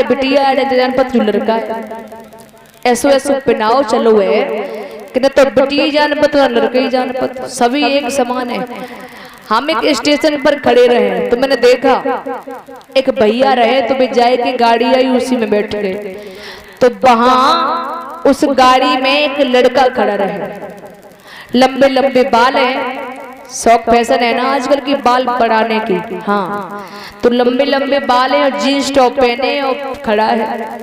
बिटिया ने जानपत जो लड़का ऐसो ऐसो पहनाओ चलो है कि न तो बिटिया जानपत और लड़के ही जानपत सभी एक समान है। हम एक स्टेशन पर खड़े रहे तो मैंने देखा एक भैया रहे तो वे जाए की गाड़ी आई उसी में बैठ गए। तो वहां उस गाड़ी में एक लड़का खड़ा रहे, लंबे लंबे बाल है, शौक फैशन है ना आजकल की बाल बढ़ाने की। हाँ तो लंबे लंबे बाल है और जीन्स टॉप पहने और खड़ा है।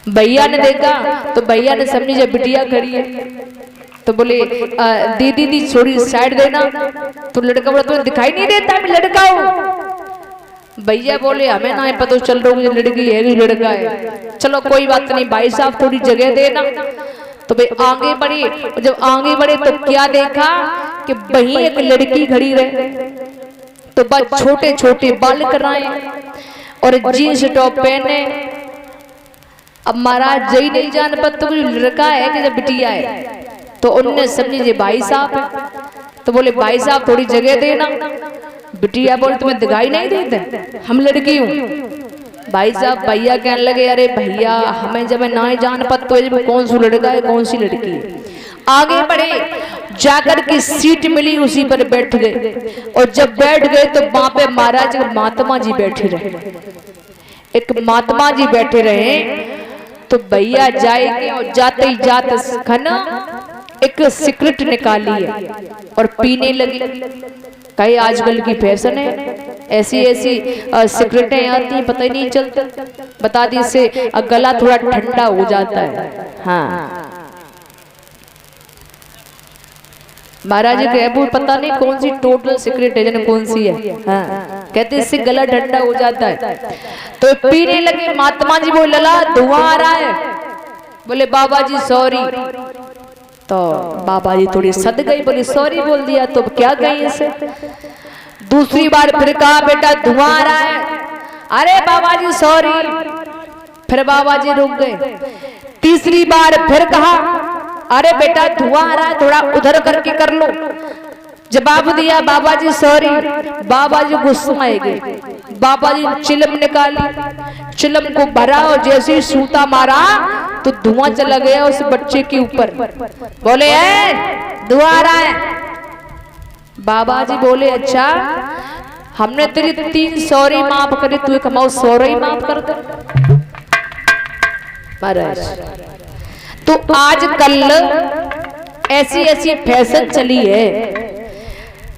भैया ने देखा तो भैया ने समझी जब बिटिया खड़ी है तो बोले दीदी दी थोड़ी साइड देना। तो लड़का बोला तुम्हें दिखाई नहीं देता मैं लड़का हूँ। भैया बोले हमें ना पता चल रहा है लड़की है लड़का है, चलो कोई बात नहीं भाई साहब थोड़ी जगह देना। तो भाई आगे बढ़े, जब आगे बढ़े तो क्या देखा कि वहीं एक लड़की खड़ी रहे। तो बस छोटे छोटे बाल कराए और जीन्स टॉप पहने। अब महाराज जई नहीं जान पर तो लड़का है कि जब बिटिया है। तो उन्होंने समझी जे भाई साहब है तो बोले भाई साहब थोड़ी जगह देना। बिटिया बोले तुम्हें दिखाई नहीं देते हम लड़की हूँ। भाई साहब भैया कहने लगे अरे भैया हमें जब ना जान पत तो कौन सी लड़का है कौन सी लड़की है। आगे बढ़े जाकर की सीट मिली उसी पर बैठ गए और जब बैठ गए तो वहां पे महाराज महात्मा जी बैठे रहे, एक महात्मा जी बैठे रहे। तो भैया जाएंगे और जाते ही जाते खना एक सिगरेट निकाली है और पीने लगी। कई आजकल की फैशन है ऐसी ऐसी सिगरेटें आती हैं पता ही नहीं चलता। बता दी इससे गला थोड़ा ठंडा हो जाता है। हाँ महाराज के पता नहीं कौन सी टोटल सिगरेट है जन कौन सी है। हाँ कहते इससे गला ठंडा हो जाता है। तो पीने लगे। महात्मा जी बोले लला धुआं आ रहा है। बोले बाबा जी सॉरी। तो बाबा जी थोड़ी सद गई, बोली सॉरी बोल दिया तो क्या कही इसे। दूसरी बार फिर कहा बेटा धुआं आ रहा है। अरे बाबा जी सॉरी। फिर बाबा जी रुक गए। तीसरी बार फिर कहा अरे बेटा धुआं आ रहा है थोड़ा उधर करके कर लो। जवाब दिया बाबा जी सॉरी। बाबा जी गुस्सा आए गए। बाबा जी चिलम निकाली, चिलम को भरा और जैसे ही सूता मारा तो धुआं चला गया उस बच्चे के ऊपर। बोले धुआं आ रहा है। बाबा जी बोले अच्छा हमने तेरी 3 सॉरी माफ करे तू एक हमारा सॉरी माफ कर दे। महाराज तो आजकल ऐसी ऐसी फैशन चली है।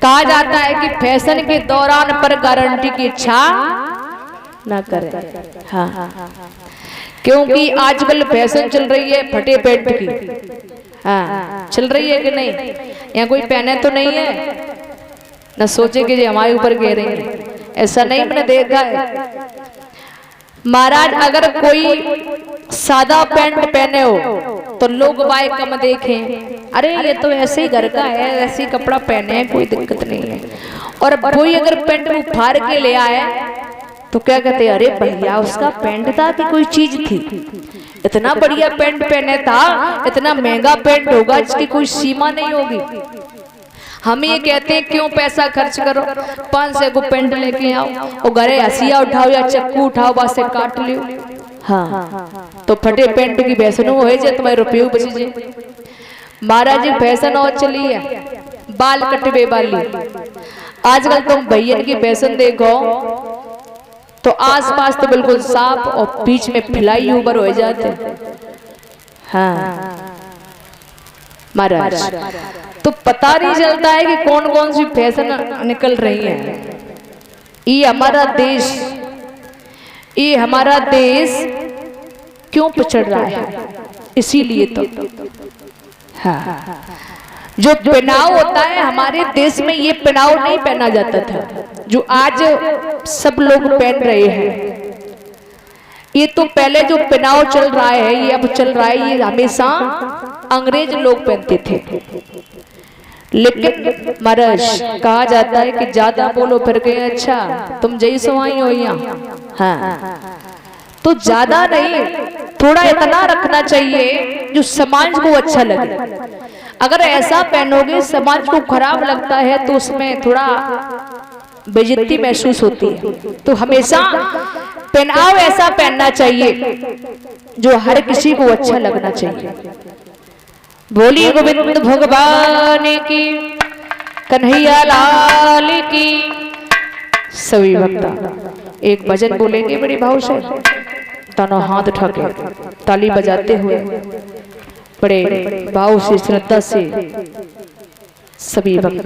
कहा जाता है कि फैशन के दौरान पर गारंटी की इच्छा ना करें। हाँ क्योंकि आजकल फैशन चल रही है फटे पेट की। हाँ चल रही है कि नहीं? यहाँ कोई पहने तो नहीं है ना सोचे कि हमारे ऊपर कह रही है, ऐसा नहीं मैंने देखा है। महाराज अगर कोई सादा पैंट पहने हो तो लोग बाय कम देखें, अरे ये तो ऐसे ही घर का है ऐसे ही कपड़ा पहने हैं कोई दिक्कत नहीं है। और कोई अगर पैंट उखाड़ के ले आया तो क्या कहते हैं अरे भैया उसका पैंट था कि कोई चीज थी, इतना बढ़िया पैंट पहने था, इतना महंगा पैंट होगा जिसकी कोई सीमा नहीं होगी। हम ये कहते हैं क्यों पैसा खर्च करो, 500 को पेंट लेके आओ और घरे हसिया उठाओ या चक्कू उठाओ बस से काट लियो। हाँ तो फटे पेंट की फैशन हो जाए तुम्हारे रुपये बची जाए। महाराज जी फैशन और चली है बाल कटवे वाली। आजकल तुम भैया की फैशन देखो तो आसपास तो बिल्कुल साफ और बीच में फिलाई ऊपर हो जाते। हाँ महाराज तो पता नहीं चलता है कि कौन कौन सी फैशन निकल रही है। ये हमारा देश क्यों पिछड़ रहा है इसीलिए तो। हाँ जो पहनाव होता है हमारे देश में ये पहनाव नहीं पहना जाता था जो आज सब लोग पहन रहे हैं। ये तो पहले जो पहनाव चल रहा है ये अब चल रहा है, ये हमेशा अंग्रेज लोग पहनते थे। लेकिन महाराज कहा जाता है कि ज्यादा बोलो फिर कहे अच्छा तुम जय सवाई हो यहाँ। हाँ तो ज्यादा नहीं थोड़ा इतना रखना चाहिए जो समाज को अच्छा लगे। अगर ऐसा पहनोगे समाज को खराब लगता है तो उसमें थोड़ा बेइज्जती महसूस होती है। तो हमेशा पहनाव ऐसा पहनना चाहिए जो हर किसी को अच्छा लगना चाहिए। बोली गोविंद भगवान की, कन्हैया लाल की। सभी भक्त एक भजन बोलेंगे बड़े भाव से, दोनों हाथ उठा के ताली बजाते हुए बड़े भाव से श्रद्धा से सभी भक्त